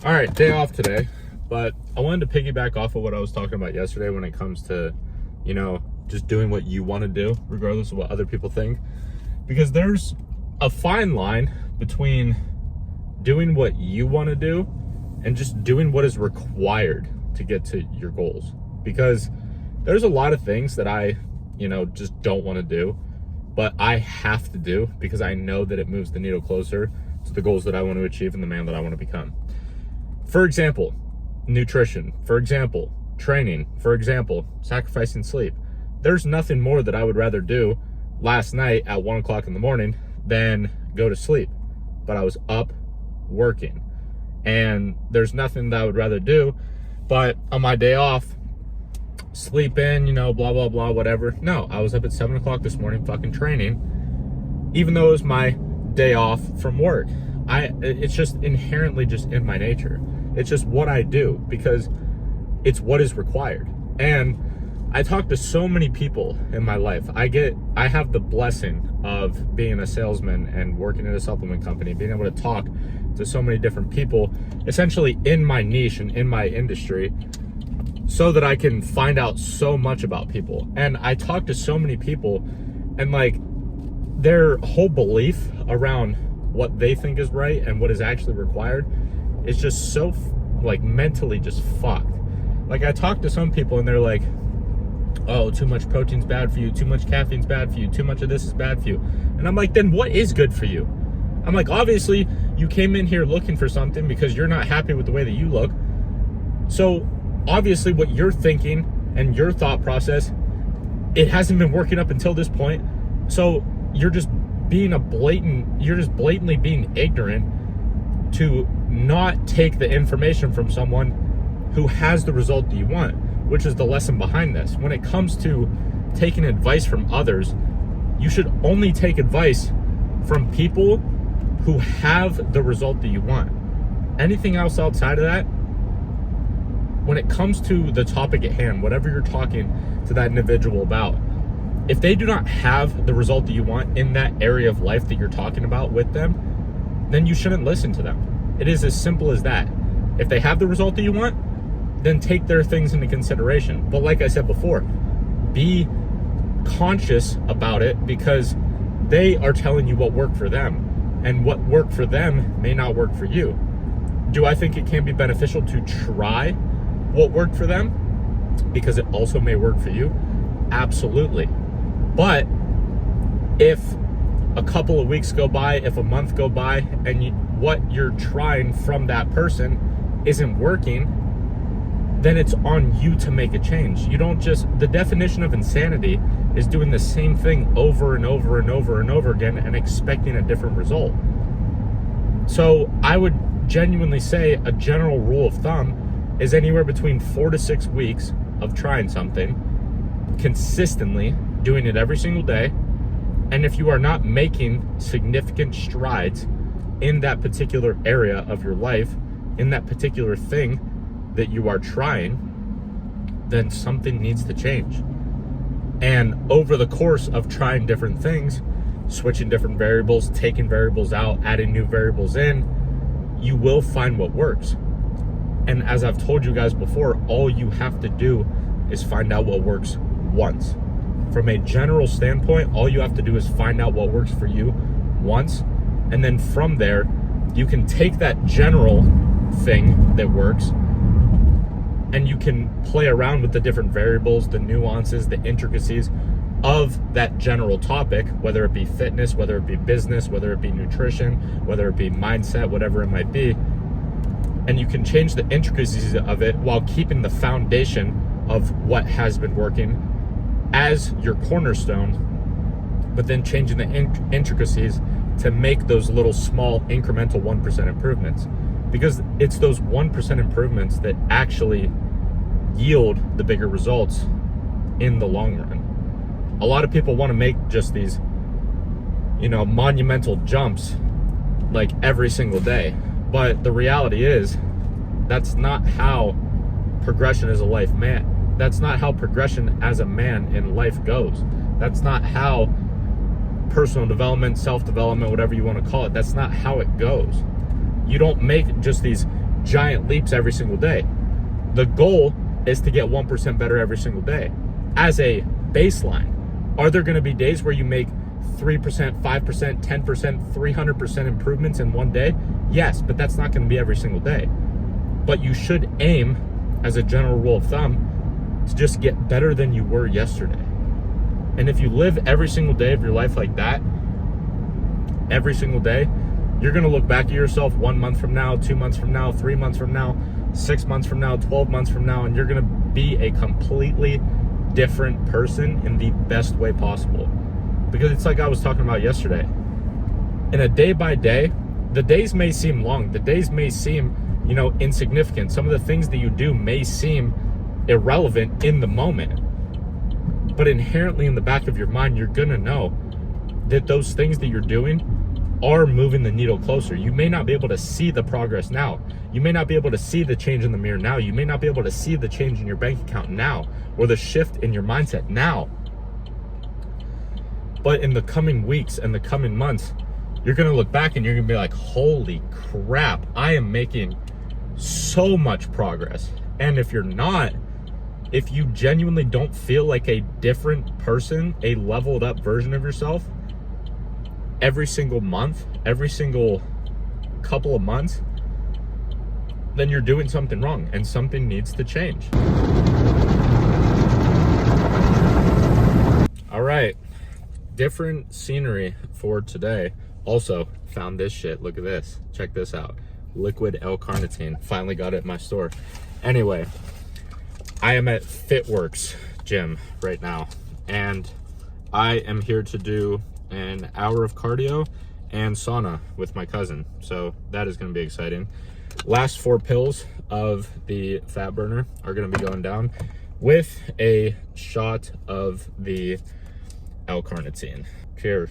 All right, day off today, but I wanted to piggyback off of what I was talking about yesterday when it comes to, just doing what you want to do, regardless of what other people think. Because there's a fine line between doing what you want to do and just doing what is required to get to your goals. Because there's a lot of things that I, just don't want to do, but I have to do because I know that it moves the needle closer to the goals that I want to achieve and the man that I want to become. For example, nutrition. For example, training. For example, sacrificing sleep. There's nothing more that I would rather do last night at 1 o'clock in the morning than go to sleep. But I was up working. And there's nothing that I would rather do but on my day off, sleep in, blah, blah, blah, whatever. No, I was up at 7 o'clock this morning fucking training, even though it was my day off from work. It's just inherently just in my nature. It's just what I do because it's what is required. And I talk to so many people in my life. I have the blessing of being a salesman and working at a supplement company, being able to talk to so many different people, essentially in my niche and in my industry, so that I can find out so much about people. And I talk to so many people, and their whole belief around what they think is right and what is actually required is just so mentally just fucked. I talk to some people and they're like, oh, too much protein's bad for you, too much caffeine's bad for you, too much of this is bad for you. And I'm like, then what is good for you? I'm like, obviously you came in here looking for something because you're not happy with the way that you look. So obviously what you're thinking and your thought process, it hasn't been working up until this point. So you're just blatantly being ignorant to not take the information from someone who has the result that you want, which is the lesson behind this. When it comes to taking advice from others, you should only take advice from people who have the result that you want. Anything else outside of that, when it comes to the topic at hand, whatever you're talking to that individual about, if they do not have the result that you want in that area of life that you're talking about with them, then you shouldn't listen to them. It is as simple as that. If they have the result that you want, then take their things into consideration. But like I said before, be conscious about it because they are telling you what worked for them, and what worked for them may not work for you. Do I think it can be beneficial to try what worked for them because it also may work for you? Absolutely. But if a couple of weeks go by, if a month go by, and what you're trying from that person isn't working, then it's on you to make a change. The definition of insanity is doing the same thing over and over and over and over again and expecting a different result. So I would genuinely say a general rule of thumb is anywhere between 4 to 6 weeks of trying something consistently, doing it every single day. And if you are not making significant strides in that particular area of your life, in that particular thing that you are trying, then something needs to change. And over the course of trying different things, switching different variables, taking variables out, adding new variables in, you will find what works. And as I've told you guys before, all you have to do is find out what works once. From a general standpoint, all you have to do is find out what works for you once. And then from there, you can take that general thing that works and you can play around with the different variables, the nuances, the intricacies of that general topic, whether it be fitness, whether it be business, whether it be nutrition, whether it be mindset, whatever it might be. And you can change the intricacies of it while keeping the foundation of what has been working as your cornerstone, but then changing the intricacies to make those little small incremental 1% improvements, because it's those 1% improvements that actually yield the bigger results in the long run. A lot of people want to make just these, monumental jumps every single day, but the reality is that's not how progression as a life man. That's not how progression as a man in life goes. That's not how personal development, self-development, whatever you want to call it, that's not how it goes. You don't make just these giant leaps every single day. The goal is to get 1% better every single day as a baseline. Are there going to be days where you make 3%, 5%, 10%, 300% improvements in one day? Yes, but that's not going to be every single day. But you should aim, as a general rule of thumb, to just get better than you were yesterday. And if you live every single day of your life like that, every single day, you're going to look back at yourself 1 month from now, 2 months from now, 3 months from now, 6 months from now, 12 months from now, and you're going to be a completely different person in the best way possible. Because it's like I was talking about yesterday. In a day by day, the days may seem long. The days may seem, insignificant. Some of the things that you do may seem irrelevant in the moment. But inherently in the back of your mind, you're going to know that those things that you're doing are moving the needle closer. You may not be able to see the progress now. You may not be able to see the change in the mirror now. You may not be able to see the change in your bank account now, or the shift in your mindset now. But in the coming weeks and the coming months, you're going to look back and you're going to be like, holy crap, I am making so much progress. And if you're not, if you genuinely don't feel like a different person, a leveled up version of yourself, every single month, every single couple of months, then you're doing something wrong and something needs to change. All right, different scenery for today. Also found this shit. Look at this. Check this out. Liquid L-carnitine. Finally got it in my store. Anyway, I am at Fitworks gym right now, and I am here to do an hour of cardio and sauna with my cousin. So that is going to be exciting. Last 4 pills of the fat burner are going to be going down with a shot of the L-carnitine. Cheers.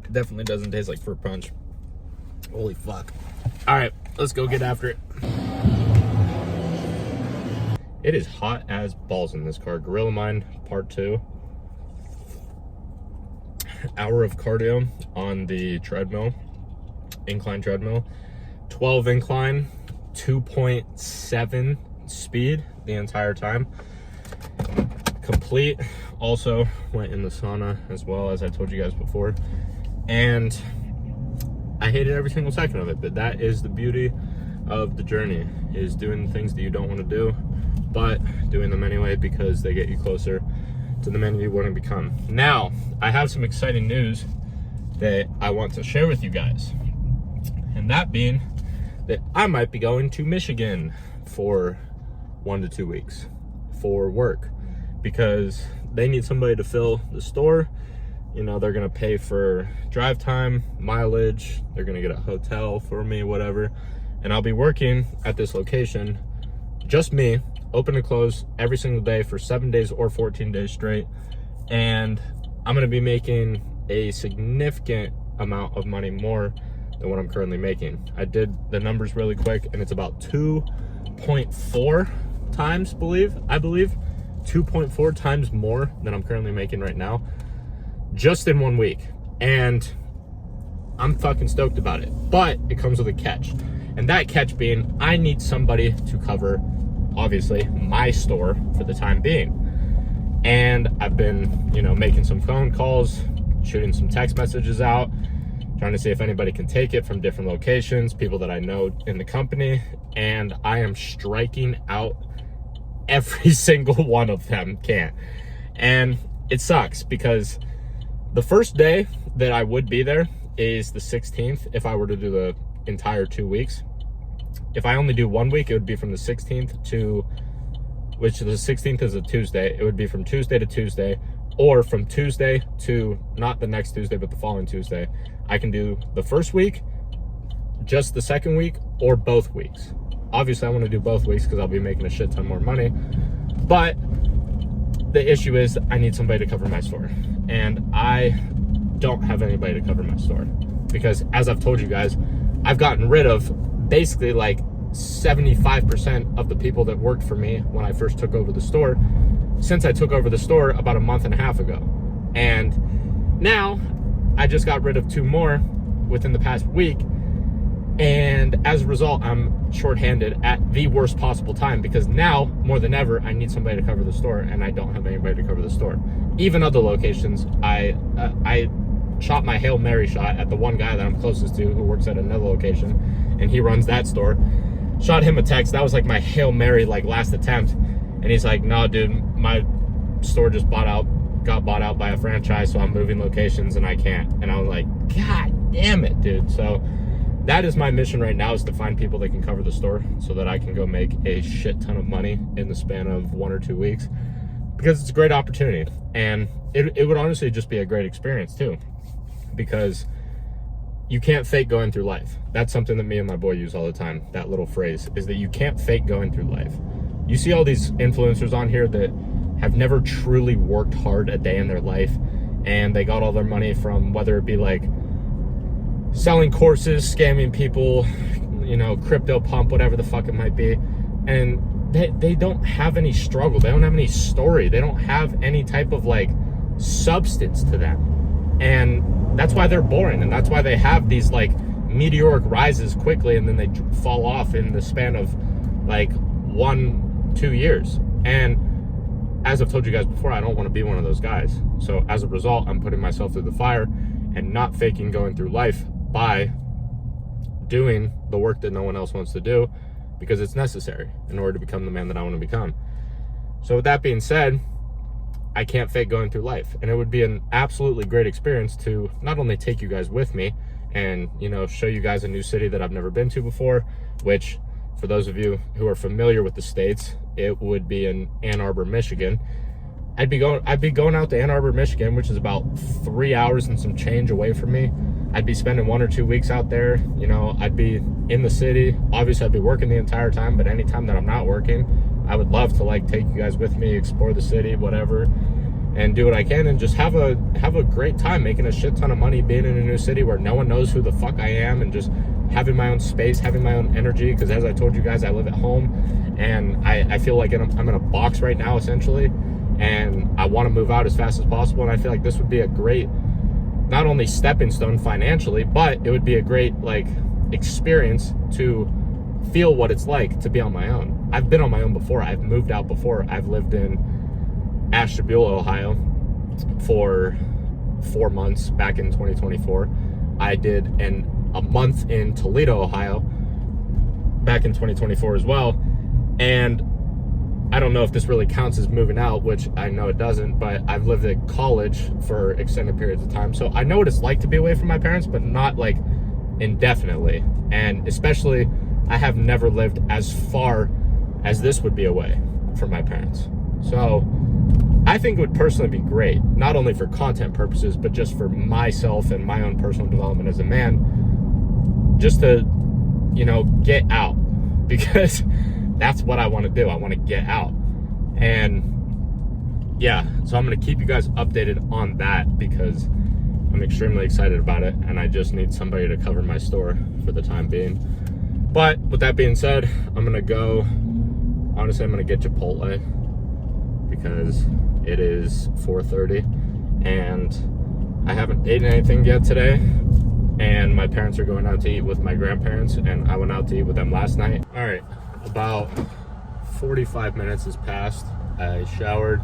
It definitely doesn't taste like fruit punch. Holy fuck. All right, let's go get after it. It is hot as balls in this car. Gorilla Mind Part 2. Hour of cardio on the treadmill, incline treadmill. 12 incline, 2.7 speed the entire time. Complete. Also went in the sauna as well, as I told you guys before. And I hated every single second of it, but that is the beauty of the journey, is doing things that you don't want to do, but doing them anyway because they get you closer to the man you want to become. Now, I have some exciting news that I want to share with you guys. And that being that I might be going to Michigan for 1 to 2 weeks for work, because they need somebody to fill the store. They're going to pay for drive time, mileage. They're going to get a hotel for me, whatever. And I'll be working at this location, just me, open to close every single day for 7 days or 14 days straight. And I'm going to be making a significant amount of money more than what I'm currently making. I did the numbers really quick, and it's about 2.4 times, I believe 2.4 times more than I'm currently making right now, just in 1 week. And I'm fucking stoked about it. But it comes with a catch. And that catch being, I need somebody to cover, obviously, my store for the time being. And I've been, making some phone calls, shooting some text messages out, trying to see if anybody can take it from different locations, people that I know in the company. And I am striking out every single one of them can. And it sucks because the first day that I would be there is the 16th if I were to do the entire 2 weeks. If I only do 1 week, it would be from the 16th to, which the 16th is a Tuesday. It would be from Tuesday to Tuesday, or from Tuesday to not the next Tuesday, but the following Tuesday. I can do the first week, just the second week, or both weeks. Obviously, I want to do both weeks because I'll be making a shit ton more money. But the issue is I need somebody to cover my store. And I don't have anybody to cover my store. Because as I've told you guys, I've gotten rid of basically like 75% of the people that worked for me when I first took over the store, since I took over the store about a month and a half ago. And now I just got rid of 2 more within the past week. And as a result, I'm shorthanded at the worst possible time, because now more than ever, I need somebody to cover the store, and I don't have anybody to cover the store. Even other locations, I shot my Hail Mary shot at the one guy that I'm closest to who works at another location, and he runs that store. Shot him a text. That was like my Hail Mary, like last attempt. And he's like, no, dude, my store just got bought out by a franchise, so I'm moving locations and I can't. And I was like, God damn it, dude. So that is my mission right now, is to find people that can cover the store so that I can go make a shit ton of money in the span of 1 or 2 weeks, because it's a great opportunity. And it would honestly just be a great experience too, because you can't fake going through life. That's something that me and my boy use all the time. That little phrase is that you can't fake going through life. You see all these influencers on here that have never truly worked hard a day in their life, and they got all their money from, whether it be like selling courses, scamming people, you know, crypto pump, whatever the fuck it might be. And they don't have any struggle. They don't have any story. They don't have any type of like substance to them. And that's why they're boring. And that's why they have these like meteoric rises quickly, and then they fall off in the span of like 1-2 years. And as I've told you guys before, I don't want to be one of those guys. So as a result, I'm putting myself through the fire and not faking going through life by doing the work that no one else wants to do, because it's necessary in order to become the man that I want to become. So with that being said, I can't fake going through life. And it would be an absolutely great experience to not only take you guys with me and, you know, show you guys a new city that I've never been to before, which for those of you who are familiar with the States, it would be in Ann Arbor, Michigan. I'd be going out to Ann Arbor, Michigan, which is about 3 hours and some change away from me. I'd be spending 1 or 2 weeks out there. You know, I'd be in the city. Obviously, I'd be working the entire time, but any time that I'm not working, I would love to like take you guys with me, explore the city, whatever, and do what I can, and just have a great time making a shit ton of money, being in a new city where no one knows who the fuck I am, and just having my own space, having my own energy. Because as I told you guys, I live at home, and I feel like I'm in a box right now, essentially, and I want to move out as fast as possible. And I feel like this would be a great, not only stepping stone financially, but it would be a great like experience to feel what it's like to be on my own. I've been on my own before. I've moved out before. I've lived in Ashtabula, Ohio for 4 months back in 2024. I did a month in Toledo, Ohio back in 2024 as well. And I don't know if this really counts as moving out, which I know it doesn't, but I've lived at college for extended periods of time. So I know what it's like to be away from my parents, but not like indefinitely. And especially, I have never lived as far as this would be away from my parents. So I think it would personally be great, not only for content purposes, but just for myself and my own personal development as a man, just to, you know, get out, because that's what I want to do. I want to get out. And yeah, so I'm going to keep you guys updated on that, because I'm extremely excited about it, and I just need somebody to cover my store for the time being. But with that being said, I'm going to go, honestly, I'm going to get Chipotle, because it is 4:30 and I haven't eaten anything yet today, and my parents are going out to eat with my grandparents, and I went out to eat with them last night. All right, about 45 minutes has passed. I showered,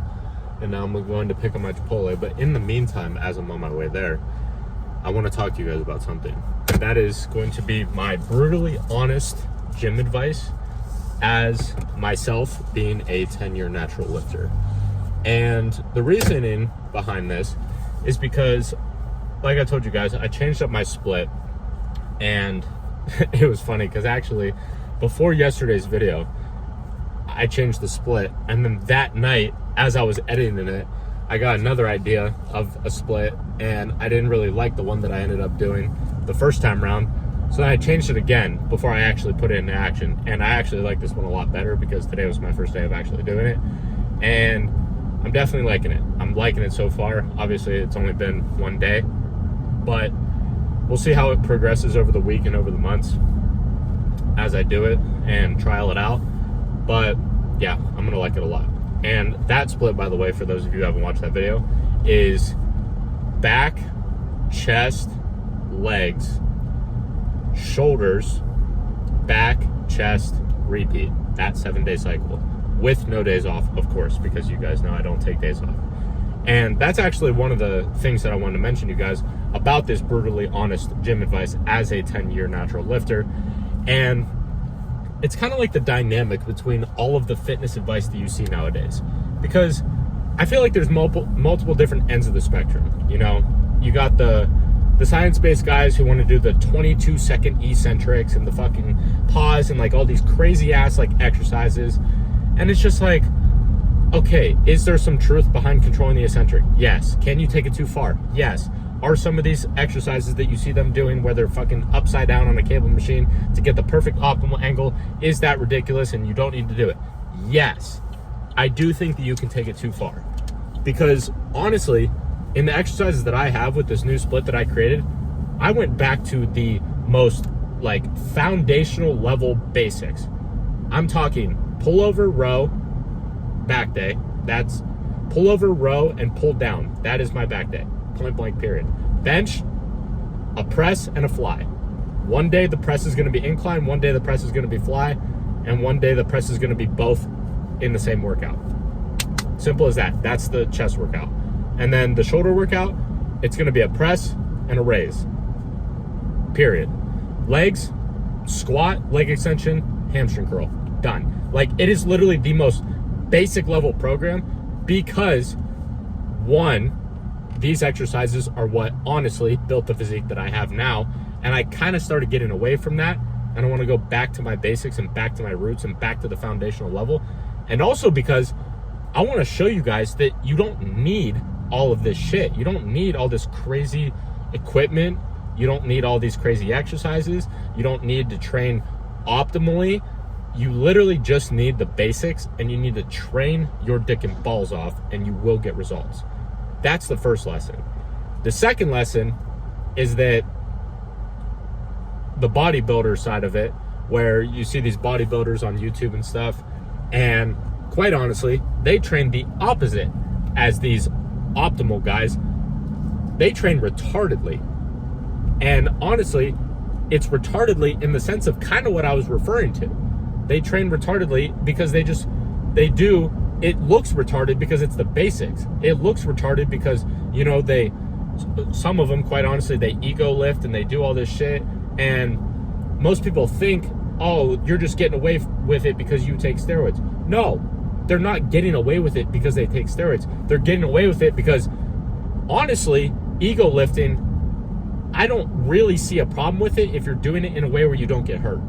and now I'm going to pick up my Chipotle. But in the meantime, as I'm on my way there, I want to talk to you guys about something, and that is going to be my brutally honest gym advice as myself being a 10-year natural lifter. And the reasoning behind this is because, like I told you guys, I changed up my split, and it was funny because actually before yesterday's video, I changed the split, and then that night as I was editing it, I got another idea of a split, and I didn't really like the one that I ended up doing the first time around. So then I changed it again before I actually put it into action. And I actually like this one a lot better, because today was my first day of actually doing it. And I'm definitely liking it. I'm liking it so far. Obviously, it's only been 1 day, but we'll see how it progresses over the week and over the months as I do it and trial it out. But yeah, I'm gonna like it a lot. And that split, by the way, for those of you who haven't watched that video, is back, chest, legs, shoulders, back, chest, repeat. That 7-day cycle with no days off, of course, because you guys know I don't take days off. And that's actually one of the things that I wanted to mention to you guys about this brutally honest gym advice as a 10-year natural lifter. And it's kind of like the dynamic between all of the fitness advice that you see nowadays, because I feel like there's multiple different ends of the spectrum. You know, you got the science-based guys who want to do the 22-second eccentrics and the fucking pause and like all these crazy ass like exercises. And it's just like, okay, is there some truth behind controlling the eccentric? Yes. Can you take it too far? Yes. Are some of these exercises that you see them doing where they're fucking upside down on a cable machine to get the perfect optimal angle, is that ridiculous and you don't need to do it? Yes. I do think that you can take it too far. Because honestly, in the exercises that I have with this new split that I created, I went back to the most like foundational level basics. I'm talking pullover row, back day. That's pullover row and pull down. That is my back day. Point blank period. Bench, a press, and a fly. One day the press is going to be incline, one day the press is going to be fly, and one day the press is going to be both in the same workout. Simple as that. That's the chest workout. And then the shoulder workout, it's going to be a press and a raise. Period. Legs, squat, leg extension, hamstring curl. Done. Like, it is literally the most basic level program because, one, these exercises are what honestly built the physique that I have now. And I kind of started getting away from that. And I want to go back to my basics and back to my roots and back to the foundational level. And also because I want to show you guys that you don't need all of this shit. You don't need all this crazy equipment. You don't need all these crazy exercises. You don't need to train optimally. You literally just need the basics, and you need to train your dick and balls off, and you will get results. That's the first lesson. The second lesson is that the bodybuilder side of it, where you see these bodybuilders on YouTube and stuff, and quite honestly, they train the opposite as these optimal guys. They train retardedly. And honestly, it's retardedly in the sense of kind of what I was referring to. They train retardedly because it looks retarded because it's the basics. It looks retarded because, you know, some of them, quite honestly, they ego lift and they do all this shit. And most people think, oh, you're just getting away with it because you take steroids. No, they're not getting away with it because they take steroids. They're getting away with it because, honestly, ego lifting, I don't really see a problem with it if you're doing it in a way where you don't get hurt.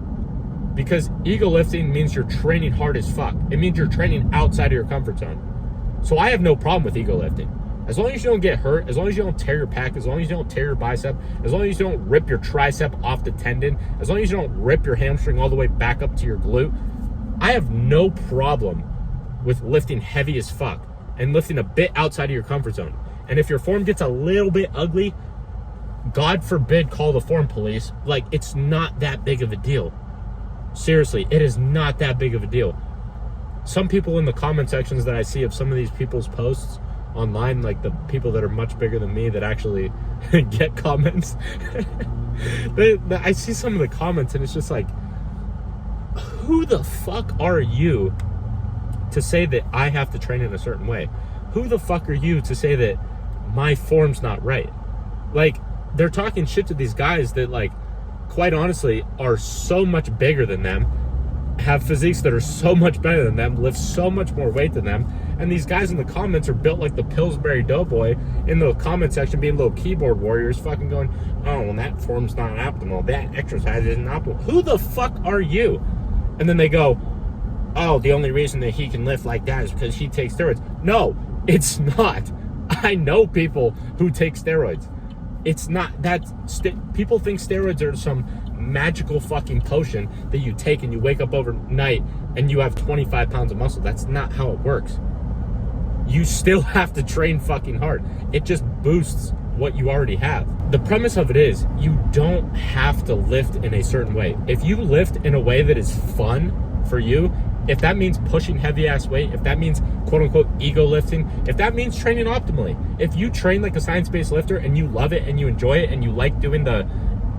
Because ego lifting means you're training hard as fuck. It means you're training outside of your comfort zone. So I have no problem with ego lifting. As long as you don't get hurt, as long as you don't tear your pec, as long as you don't tear your bicep, as long as you don't rip your tricep off the tendon, as long as you don't rip your hamstring all the way back up to your glute, I have no problem with lifting heavy as fuck and lifting a bit outside of your comfort zone. And if your form gets a little bit ugly, God forbid call the form police. Like, it's not that big of a deal. Seriously, it is not that big of a deal. Some people in the comment sections that I see of some of these people's posts online, like the people that are much bigger than me that actually get comments, I see some of the comments and it's just like, who the fuck are you to say that I have to train in a certain way? Who the fuck are you to say that my form's not right? Like, they're talking shit to these guys that, like, quite honestly, are so much bigger than them, have physiques that are so much better than them, lift so much more weight than them, and these guys in the comments are built like the Pillsbury Doughboy in the comment section, being little keyboard warriors, fucking going, oh, well, that form's not optimal, that exercise isn't optimal. Who the fuck are you? And then they go, oh, the only reason that he can lift like that is because he takes steroids. No, it's not. I know people who take steroids. It's not that. People think steroids are some magical fucking potion that you take and you wake up overnight and you have 25 pounds of muscle. That's not how it works. You still have to train fucking hard. It just boosts what you already have. The premise of it is you don't have to lift in a certain way. If you lift in a way that is fun for you, If that means pushing heavy ass weight, if that means quote unquote ego lifting, if that means training optimally, if you train like a science-based lifter and you love it and you enjoy it and you like doing the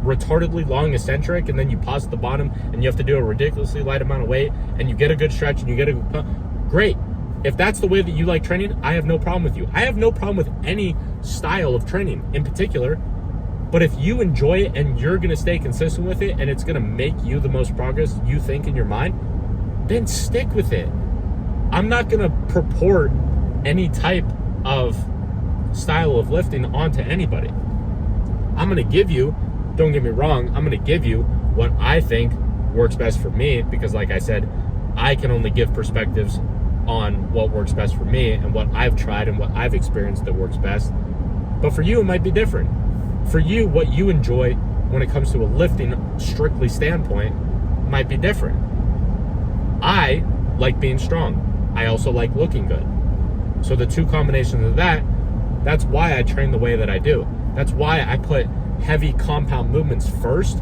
retardedly long eccentric and then you pause at the bottom and you have to do a ridiculously light amount of weight and you get a good stretch and you get a good, great. If that's the way that you like training, I have no problem with you. I have no problem with any style of training in particular. But if you enjoy it and you're going to stay consistent with it and it's going to make you the most progress you think in your mind, then stick with it. I'm not going to purport any type of style of lifting onto anybody. I'm going to give you, don't get me wrong, I'm going to give you what I think works best for me, because like I said, I can only give perspectives on what works best for me and what I've tried and what I've experienced that works best. But for you, it might be different. For you, what you enjoy when it comes to a lifting strictly standpoint might be different. I like being strong. I also like looking good. So the two combinations of that's why I train the way that I do. That's why I put heavy compound movements first,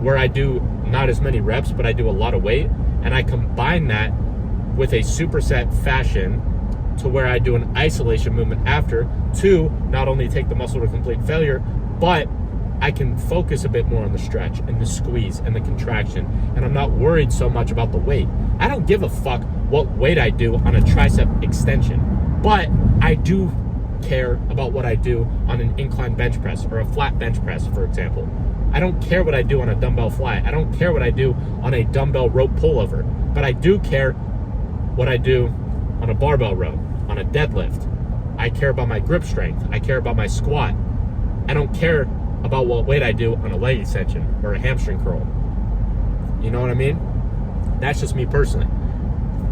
where I do not as many reps, but I do a lot of weight, and I combine that with a superset fashion to where I do an isolation movement after to not only take the muscle to complete failure, but I can focus a bit more on the stretch and the squeeze and the contraction, and I'm not worried so much about the weight. I don't give a fuck what weight I do on a tricep extension, but I do care about what I do on an incline bench press or a flat bench press, for example. I don't care what I do on a dumbbell fly. I don't care what I do on a dumbbell rope pullover, but I do care what I do on a barbell row, on a deadlift. I care about my grip strength. I care about my squat. I don't care about what weight I do on a leg extension or a hamstring curl. You know what I mean? That's just me personally.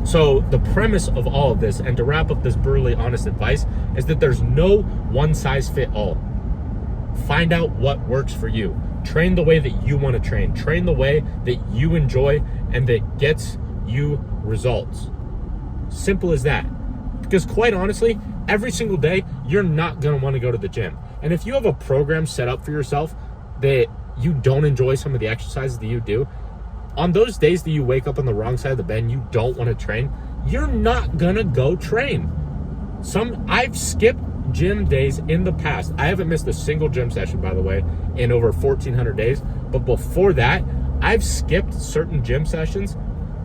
So the premise of all of this, and to wrap up this brutally honest advice, is that there's no one size fit all. Find out what works for you. Train the way that you want to train. Train the way that you enjoy and that gets you results. Simple as that. Because quite honestly, every single day, you're not going to want to go to the gym. And if you have a program set up for yourself that you don't enjoy some of the exercises that you do, on those days that you wake up on the wrong side of the bed and you don't want to train, you're not going to go train. I've skipped gym days in the past. I haven't missed a single gym session, by the way, in over 1,400 days. But before that, I've skipped certain gym sessions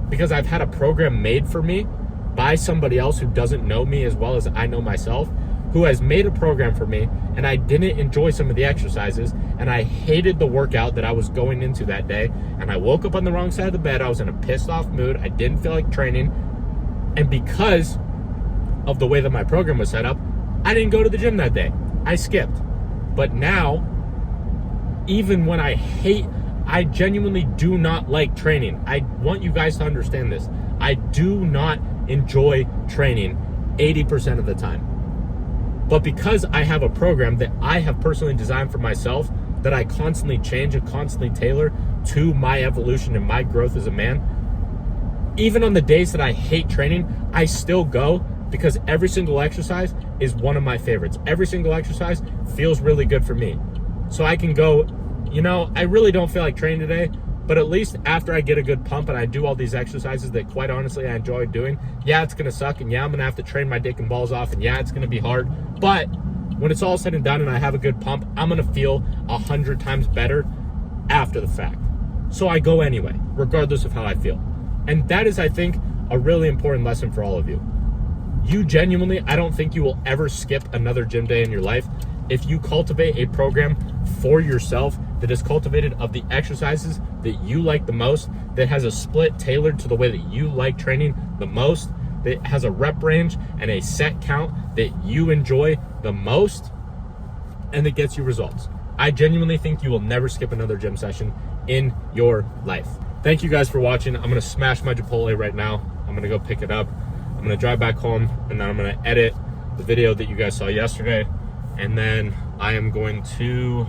because I've had a program made for me by somebody else who doesn't know me as well as I know myself, who has made a program for me, and I didn't enjoy some of the exercises, and I hated the workout that I was going into that day, and I woke up on the wrong side of the bed. I was in a pissed off mood. I didn't feel like training, and because of the way that my program was set up, I didn't go to the gym that day. I skipped. But now, even when I genuinely do not like training. I want you guys to understand this. I do not enjoy training 80% of the time. But because I have a program that I have personally designed for myself, that I constantly change and constantly tailor to my evolution and my growth as a man, even on the days that I hate training, I still go because every single exercise is one of my favorites. Every single exercise feels really good for me. So I can go, I really don't feel like training today, but at least after I get a good pump and I do all these exercises that quite honestly I enjoy doing, yeah, it's going to suck, and yeah, I'm going to have to train my dick and balls off, and yeah, it's going to be hard, but when it's all said and done and I have a good pump, I'm going to feel 100 times better after the fact. So I go anyway, regardless of how I feel. And that is, I think, a really important lesson for all of you. You genuinely, I don't think you will ever skip another gym day in your life if you cultivate a program for yourself that is cultivated of the exercises that you like the most, that has a split tailored to the way that you like training the most, that has a rep range and a set count that you enjoy the most, and that gets you results. I genuinely think you will never skip another gym session in your life. Thank you guys for watching. I'm gonna smash my Chipotle right now. I'm gonna go pick it up. I'm gonna drive back home, and then I'm gonna edit the video that you guys saw yesterday. And then I am going to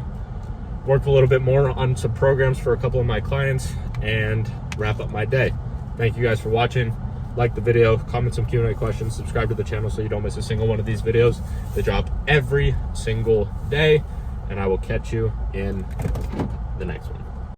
work a little bit more on some programs for a couple of my clients and wrap up my day. Thank you guys for watching. Like the video, comment some Q&A questions, subscribe to the channel so you don't miss a single one of these videos. They drop every single day, and I will catch you in the next one.